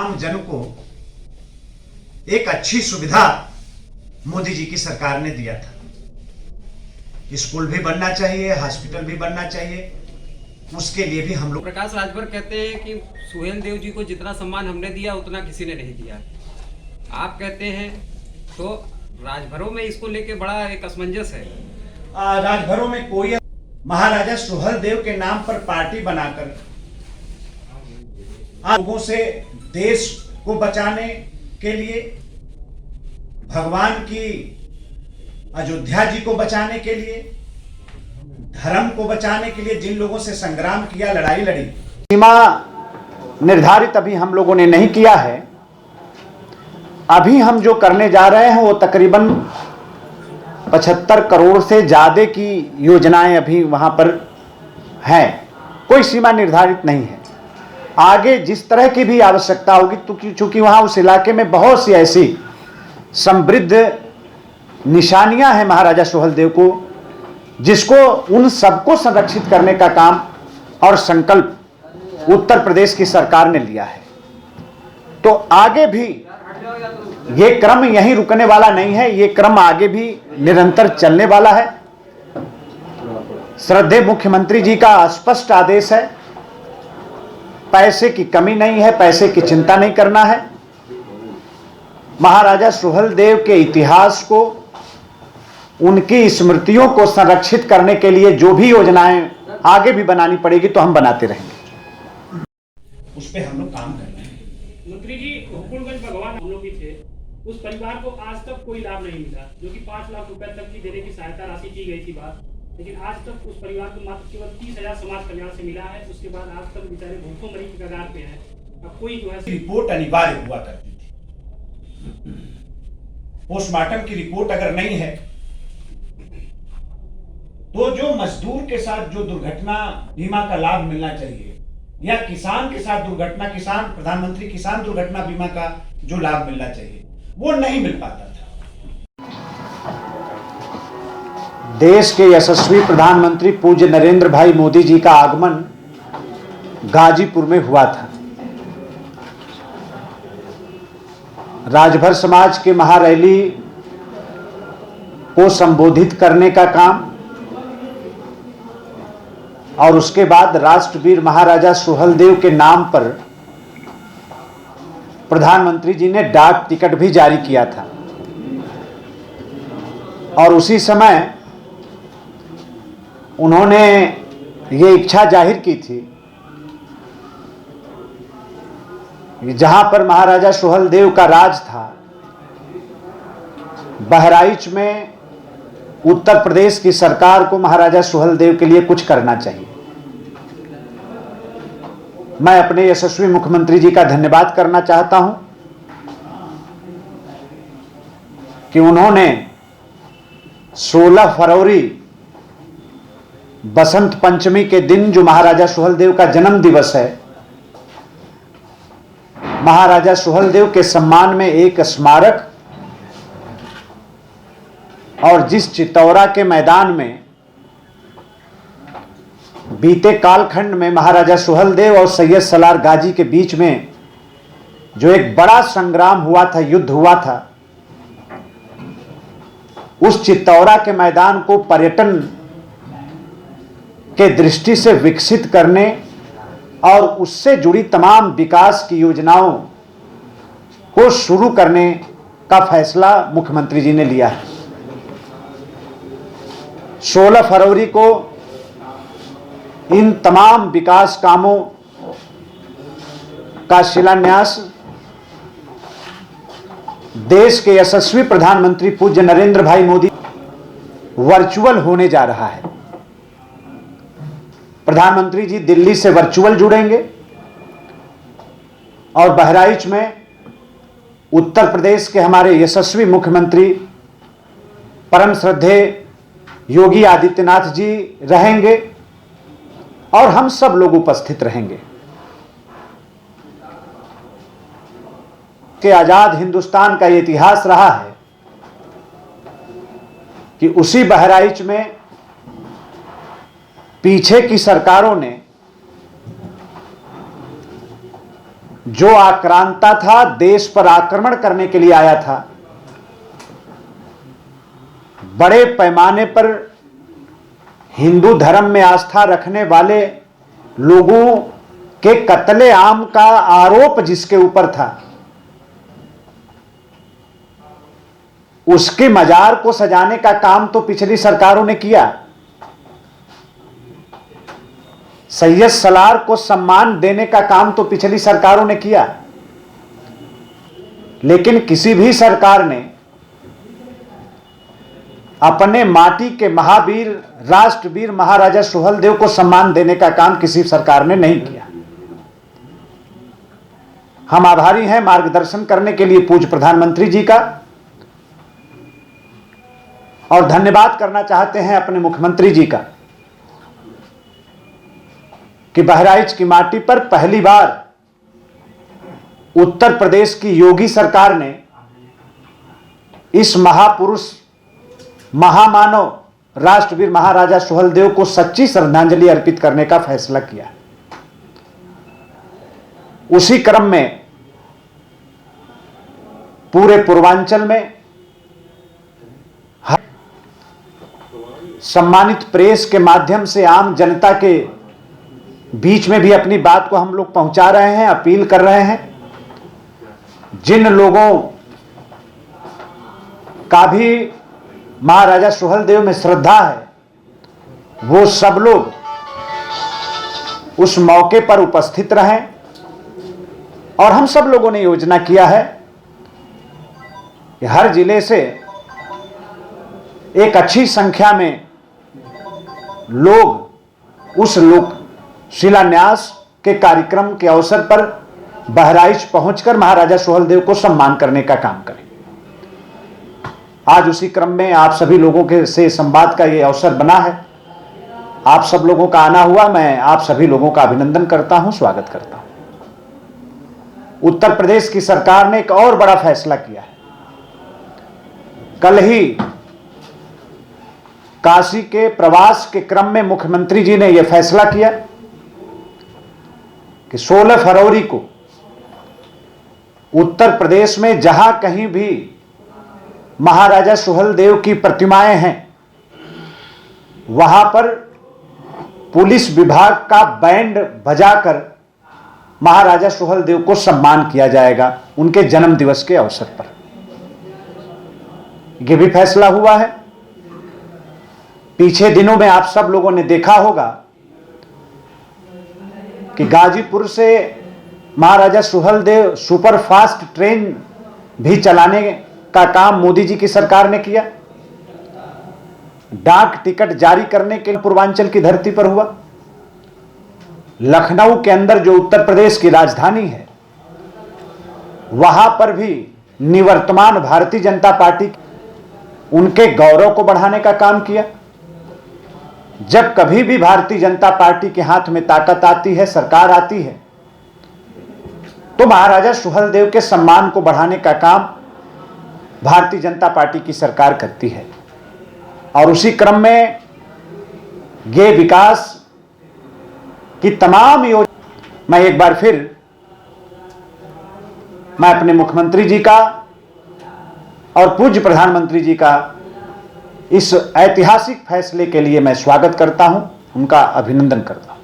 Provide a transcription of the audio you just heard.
आम जन को एक अच्छी सुविधा मोदी जी की सरकार ने दिया था। स्कूल भी बनना चाहिए, हॉस्पिटल भी बनना चाहिए, उसके लिए भी हम लोग। प्रकाश राजभर कहते हैं कि सुहेल देव जी को जितना सम्मान हमने दिया उतना किसी ने नहीं दिया। आप कहते हैं तो राजभरों में इसको लेके बड़ा एक असमंजस है। राजभरों में कोई महाराजा सुहेल देव के नाम पर पार्टी बनाकर लोगों से देश को बचाने के लिए, भगवान की अयोध्या जी को बचाने के लिए, धर्म को बचाने के लिए जिन लोगों से संग्राम किया, लड़ाई लड़ी, सीमा निर्धारित अभी हम लोगों ने नहीं किया है। अभी हम जो करने जा रहे हैं वो तकरीबन 75 करोड़ से ज्यादा की योजनाएं अभी वहां पर हैं। कोई सीमा निर्धारित नहीं है। आगे जिस तरह की भी आवश्यकता होगी, तो चूंकि वहां उस इलाके में बहुत सी ऐसी समृद्ध निशानियां हैं महाराजा सुहेल देव को, जिसको उन सबको संरक्षित करने का काम और संकल्प उत्तर प्रदेश की सरकार ने लिया है। तो आगे भी ये क्रम यहीं रुकने वाला नहीं है, ये क्रम आगे भी निरंतर चलने वाला है। श्रद्धेय मुख्यमंत्री जी का स्पष्ट आदेश है, पैसे की कमी नहीं है, पैसे की चिंता नहीं करना है। महाराजा सुहेल देव के इतिहास को, उनकी स्मृतियों को संरक्षित करने के लिए जो भी योजनाएं आगे भी बनानी पड़ेगी तो हम बनाते रहेंगे। उस पे हम लोग काम कर रहे हैं। मंत्री जी, हुकुमगंज भगवान हम लोग भी थे, उस परिवार को आज तक कोई लाभ नहीं मिला, जो कि 5 लाख रुपए तक की देने की सहायता राशि की गई थी बात, लेकिन आज तक उस परिवार को मात्र केवल 30,000 समाज कल्याण से मिला है। उसके बाद आज तक बेचारे भूखों मरी के कगार पे हैं। अब कोई जो है रिपोर्ट अनिवार्य हुआ करती थी। पोस्टमार्टम की रिपोर्ट अगर नहीं है तो जो मजदूर के साथ जो दुर्घटना बीमा का लाभ मिलना चाहिए, या किसान के साथ दुर्घटना, प्रधानमंत्री किसान दुर्घटना बीमा का जो लाभ मिलना चाहिए, वो नहीं मिल पाता था। देश के यशस्वी प्रधानमंत्री पूज्य नरेंद्र भाई मोदी जी का आगमन गाजीपुर में हुआ था। राजभर समाज के महारैली को संबोधित करने का काम और उसके बाद राष्ट्रवीर महाराजा सुहेल देव के नाम पर प्रधानमंत्री जी ने डाक टिकट भी जारी किया था। और उसी समय उन्होंने ये इच्छा जाहिर की थी कि जहां पर महाराजा सुहेल देव का राज था, बहराइच में उत्तर प्रदेश की सरकार को महाराजा सुहेल देव के लिए कुछ करना चाहिए। मैं अपने यशस्वी मुख्यमंत्री जी का धन्यवाद करना चाहता हूं कि उन्होंने 16 फरवरी बसंत पंचमी के दिन, जो महाराजा सुहेल देव का जन्म दिवस है, महाराजा सुहेल देव के सम्मान में एक स्मारक, और जिस चित्तौरा के मैदान में बीते कालखंड में महाराजा सुहेल देव और सैयद सलार गाजी के बीच में जो एक बड़ा संग्राम हुआ था, युद्ध हुआ था, उस चित्तौरा के मैदान को पर्यटन के दृष्टि से विकसित करने और उससे जुड़ी तमाम विकास की योजनाओं को शुरू करने का फैसला मुख्यमंत्री जी ने लिया है। 16 फरवरी को इन तमाम विकास कामों का शिलान्यास देश के यशस्वी प्रधानमंत्री पूज्य नरेंद्र भाई मोदी वर्चुअल होने जा रहा है। प्रधानमंत्री जी दिल्ली से वर्चुअल जुड़ेंगे और बहराइच में उत्तर प्रदेश के हमारे यशस्वी मुख्यमंत्री परम श्रद्धेय योगी आदित्यनाथ जी रहेंगे और हम सब लोग उपस्थित रहेंगे। कि आजाद हिंदुस्तान का ये इतिहास रहा है कि उसी बहराइच में पीछे की सरकारों ने जो आक्रांता था, देश पर आक्रमण करने के लिए आया था, बड़े पैमाने पर हिंदू धर्म में आस्था रखने वाले लोगों के कत्ले आम का आरोप जिसके ऊपर था, उसके मजार को सजाने का काम तो पिछली सरकारों ने किया। सैयद सलार को सम्मान देने का काम तो पिछली सरकारों ने किया, लेकिन किसी भी सरकार ने अपने माटी के महावीर, राष्ट्रवीर महाराजा सुहेलदेव को सम्मान देने का काम किसी सरकार ने नहीं किया। हम आभारी हैं मार्गदर्शन करने के लिए पूज्य प्रधानमंत्री जी का, और धन्यवाद करना चाहते हैं अपने मुख्यमंत्री जी का कि बहराइच की माटी पर पहली बार उत्तर प्रदेश की योगी सरकार ने इस महापुरुष, महामानव राष्ट्रवीर महाराजा सुहेलदेव को सच्ची श्रद्धांजलि अर्पित करने का फैसला किया। उसी क्रम में पूरे पूर्वांचल में सम्मानित प्रेस के माध्यम से आम जनता के बीच में भी अपनी बात को हम लोग पहुंचा रहे हैं, अपील कर रहे हैं। जिन लोगों का भी महाराजा सुहेलदेव में श्रद्धा है, वो सब लोग उस मौके पर उपस्थित रहें। और हम सब लोगों ने योजना किया है कि हर जिले से एक अच्छी संख्या में लोग उस लोक शिलान्यास के कार्यक्रम के अवसर पर बहराइच पहुंचकर महाराजा सुहेलदेव को सम्मान करने का काम करें। आज उसी क्रम में आप सभी लोगों के से संवाद का ये अवसर बना है। आप सब लोगों का आना हुआ, मैं आप सभी लोगों का अभिनंदन करता हूं, स्वागत करता हूं। उत्तर प्रदेश की सरकार ने एक और बड़ा फैसला किया है। कल ही काशी के प्रवास के क्रम में मुख्यमंत्री जी ने यह फैसला किया कि 16 फरवरी को उत्तर प्रदेश में जहां कहीं भी महाराजा सुहेलदेव की प्रतिमाएं हैं, वहां पर पुलिस विभाग का बैंड बजाकर महाराजा सुहेलदेव को सम्मान किया जाएगा उनके जन्म दिवस के अवसर पर। यह भी फैसला हुआ है। पीछे दिनों में आप सब लोगों ने देखा होगा कि गाजीपुर से महाराजा सुहेलदेव सुपरफास्ट ट्रेन भी चलाने का काम मोदी जी की सरकार ने किया। डाक टिकट जारी करने के लिए पूर्वांचल की धरती पर हुआ। लखनऊ के अंदर जो उत्तर प्रदेश की राजधानी है, वहां पर भी निवर्तमान भारतीय जनता पार्टी उनके गौरव को बढ़ाने का काम किया। जब कभी भी भारतीय जनता पार्टी के हाथ में ताकत आती है, सरकार आती है, तो महाराजा सुहेलदेव के सम्मान को बढ़ाने का काम भारतीय जनता पार्टी की सरकार करती है। और उसी क्रम में ये विकास की तमाम योजना, मैं एक बार फिर मैं अपने मुख्यमंत्री जी का और पूज्य प्रधानमंत्री जी का इस ऐतिहासिक फैसले के लिए मैं स्वागत करता हूं, उनका अभिनंदन करता हूं।